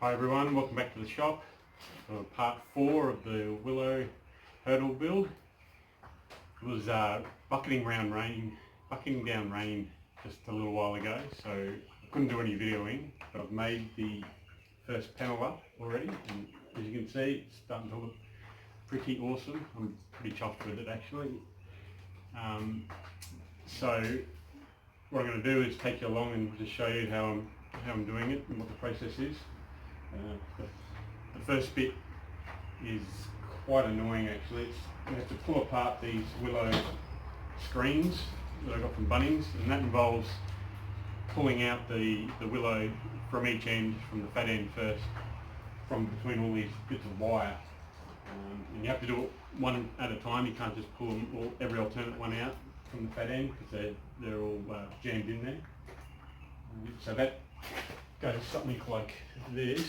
Hi everyone, welcome back to the shop for part 4 of the willow hurdle build. It was bucketing down rain just a little while ago, so I couldn't do any videoing, but I've made the first panel up already, and as you can see it's starting to look pretty awesome. I'm pretty chuffed with it actually. So what I'm going to do is take you along and just show you how I'm doing it and what the process is. The first bit is quite annoying actually. You have to pull apart these willow screens that I got from Bunnings, and that involves pulling out the willow from each end, from the fat end first, from between all these bits of wire. And you have to do it one at a time. You can't just pull them every alternate one out from the fat end because they're all jammed in there. So that goes something like this.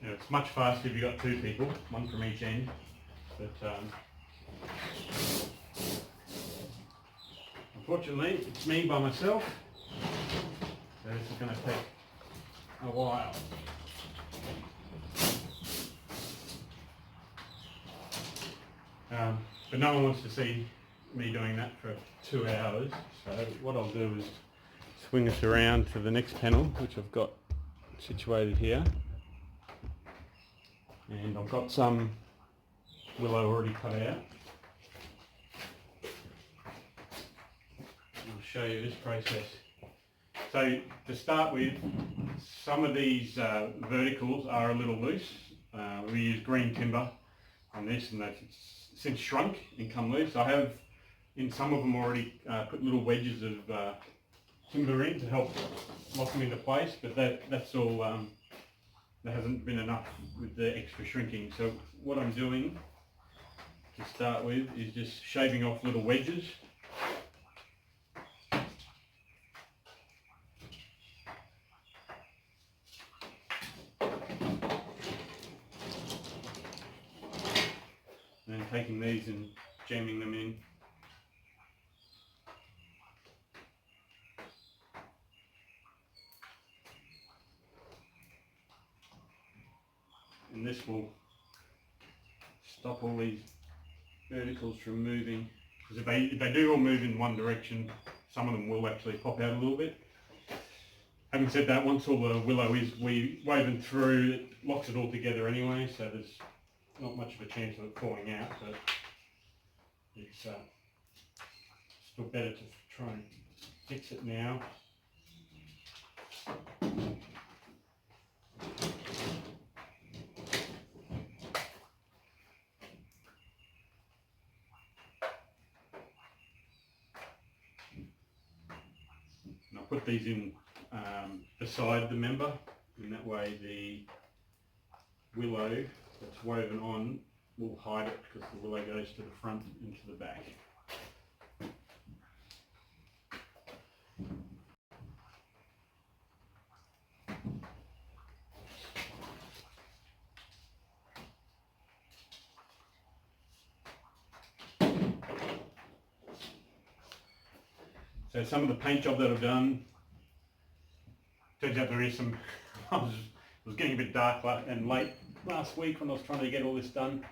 Now it's much faster if you've got two people, one from each end, but unfortunately it's me by myself, so this is going to take a while. But no one wants to see me doing that for 2 hours, so what I'll do is swing us around to the next panel, which I've got situated here. And I've got some willow already cut out. I'll show you this process. So to start with, some of these verticals are a little loose. We use green timber on this, and they've since shrunk and come loose. I have in some of them already put little wedges of timber in to help lock them into place, but that's all. That hasn't been enough with the extra shrinking. So what I'm doing to start with is just shaving off little wedges. And then taking these and jamming them in. And this will stop all these verticals from moving, because if they do all move in one direction, some of them will actually pop out a little bit. Having said that, once all the willow is woven through, it locks it all together anyway, so there's not much of a chance of it falling out, but it's still better to try and fix it now. And I'll put these in beside the member, and that way the willow that's woven on will hide it, because the willow goes to the front and to the back. So some of the paint job that I've done, turns out there is some, I was getting a bit dark and late last week when I was trying to get all this done,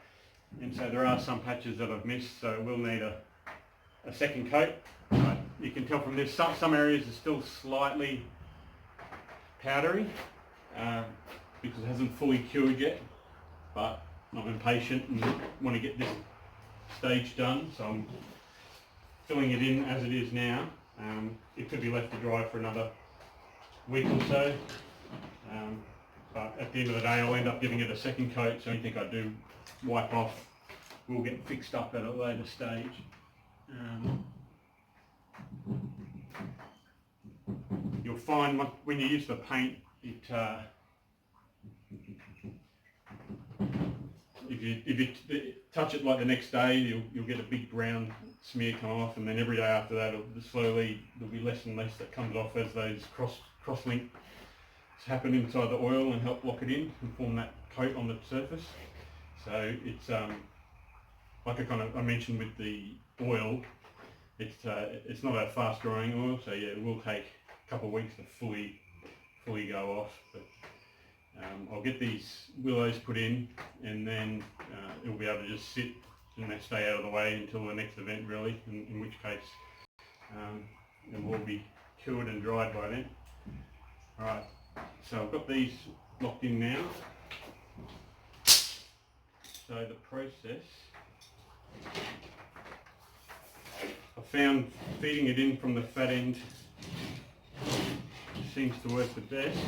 and so there are some patches that I've missed, so we'll need a second coat. But you can tell from this, some areas are still slightly powdery because it hasn't fully cured yet, but I'm impatient and want to get this stage done, so I'm filling it in as it is now. It could be left to dry for another week or so, but at the end of the day I'll end up giving it a second coat, so anything I do wipe off will get fixed up at a later stage. You'll find when you use the paint, if you touch it like the next day, you'll get a big brown smear come off, and then every day after that slowly there'll be less and less that comes off as those cross links happen inside the oil and help lock it in and form that coat on the surface. So it's like I mentioned with the oil, it's not a fast drying oil, so yeah, it will take a couple of weeks to fully go off. But I'll get these willows put in, and then it'll be able to just sit and they stay out of the way until the next event, really, in which case it will be cured and dried by then. Alright, so I've got these locked in now. So the process, I found feeding it in from the fat end seems to work the best.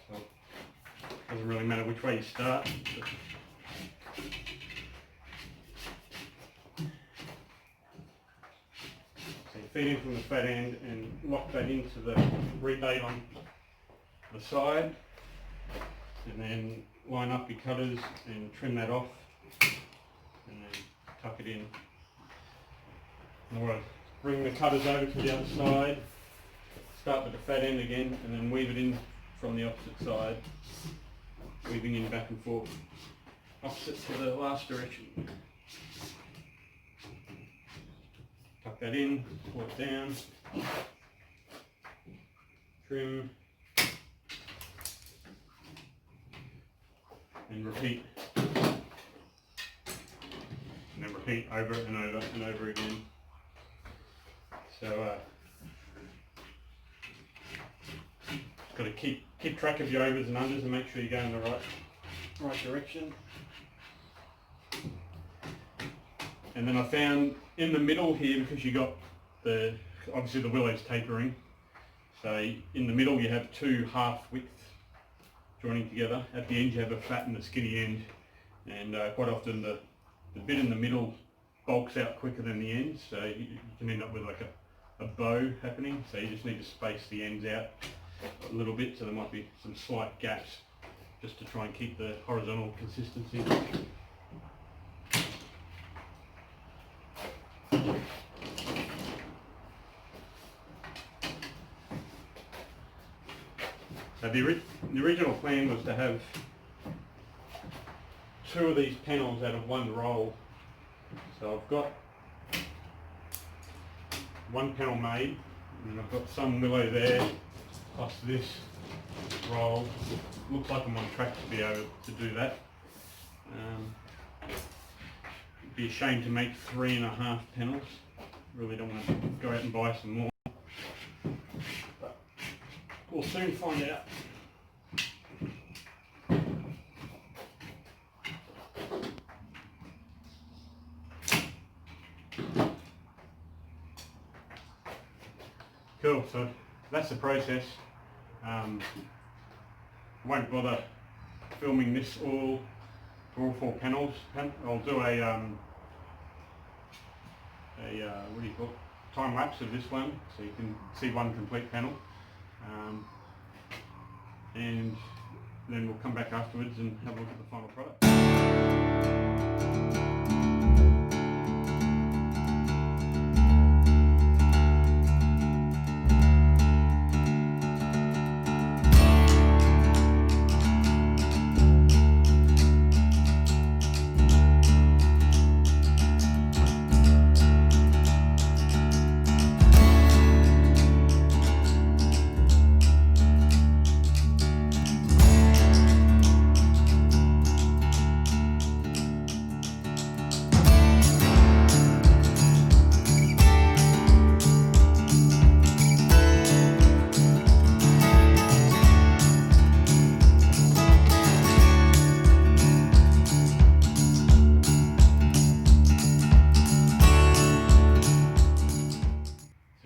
So it doesn't really matter which way you start. So you feed in from the fat end and lock that into the rebate on the side, and then line up your cutters and trim that off, and then tuck it in. Alright, bring the cutters over to the other side, start with the fat end again, and then weave it in from the opposite side, weaving in back and forth, opposite to the last direction. Tuck that in, pull it down, trim, and repeat. And then repeat over and over and over again. So got to keep track of your overs and unders and make sure you go in the right direction. And then I found in the middle here, because you got obviously the willow's tapering, so in the middle you have two half widths joining together. At the end you have a fat and a skinny end, and quite often the bit in the middle bulks out quicker than the ends, so you can end up with like a bow happening. So you just need to space the ends out a little bit, so there might be some slight gaps just to try and keep the horizontal consistency. So the original plan was to have two of these panels out of one roll. So I've got one panel made, and I've got some willow there, plus this roll. Looks like I'm on track to be able to do that. It'd be a shame to make 3.5 panels. Really don't want to go out and buy some more. But we'll soon find out. Cool, so that's the process. I won't bother filming this all for all 4 panels. I'll do a what do you call it? Time lapse of this one, so you can see one complete panel, and then we'll come back afterwards and have a look at the final product.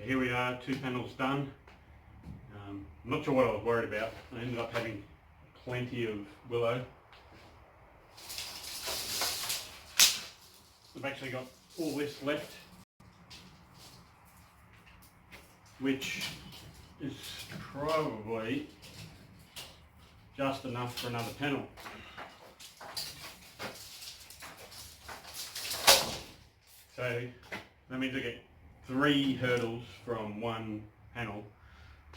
Here we are, 2 panels done. I'm not sure what I was worried about. I ended up having plenty of willow. I've actually got all this left, which is probably just enough for another panel. So that means I get 3 hurdles from one panel.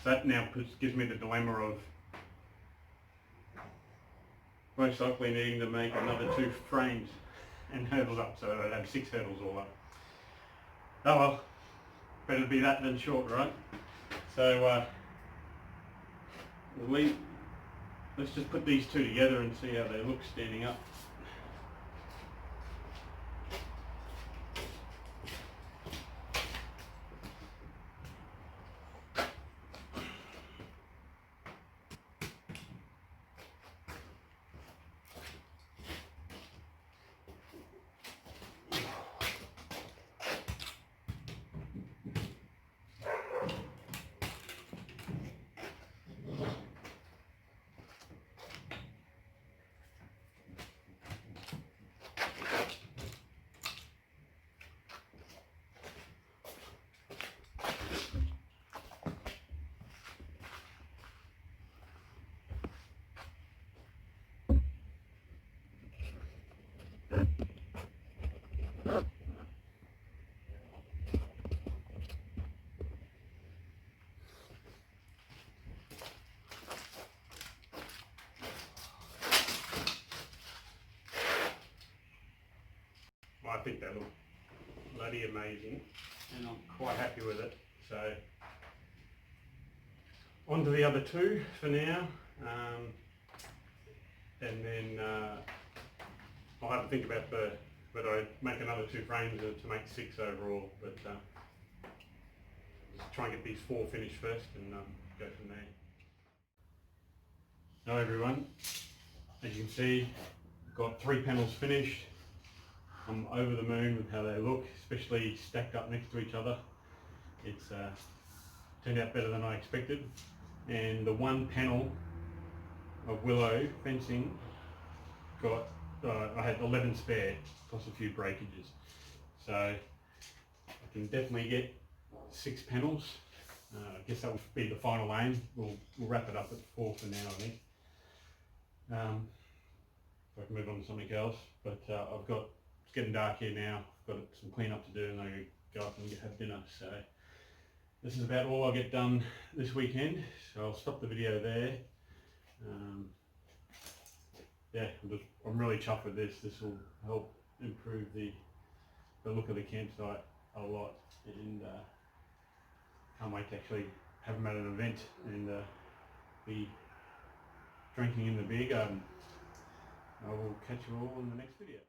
So that now gives me the dilemma of most likely needing to make another 2 frames and hurdles up, so I'd have 6 hurdles all up. Oh well, better be that than short, right? So let's just put these 2 together and see how they look standing up. I think they look bloody amazing and I'm quite happy with it. So on to the other 2 for now, and then I'll have to think about whether I make another 2 frames to make 6 overall, but just try and get these 4 finished first and go from there. Hello everyone, as you can see I've got 3 panels finished. I'm over the moon with how they look, especially stacked up next to each other. It's turned out better than I expected. And the 1 panel of willow fencing got, I had 11 spare, plus a few breakages. So I can definitely get 6 panels. I guess that will be the final aim. We'll wrap it up at 4 for now, I think. So I can move on to something else, but it's getting dark here now. I've got some clean up to do and I go up and have dinner. So this is about all I'll get done this weekend. So I'll stop the video there. Yeah, I'm really chuffed with this. This will help improve the look of the campsite a lot, and can't wait to actually have them at an event and be drinking in the beer garden. I will catch you all in the next video.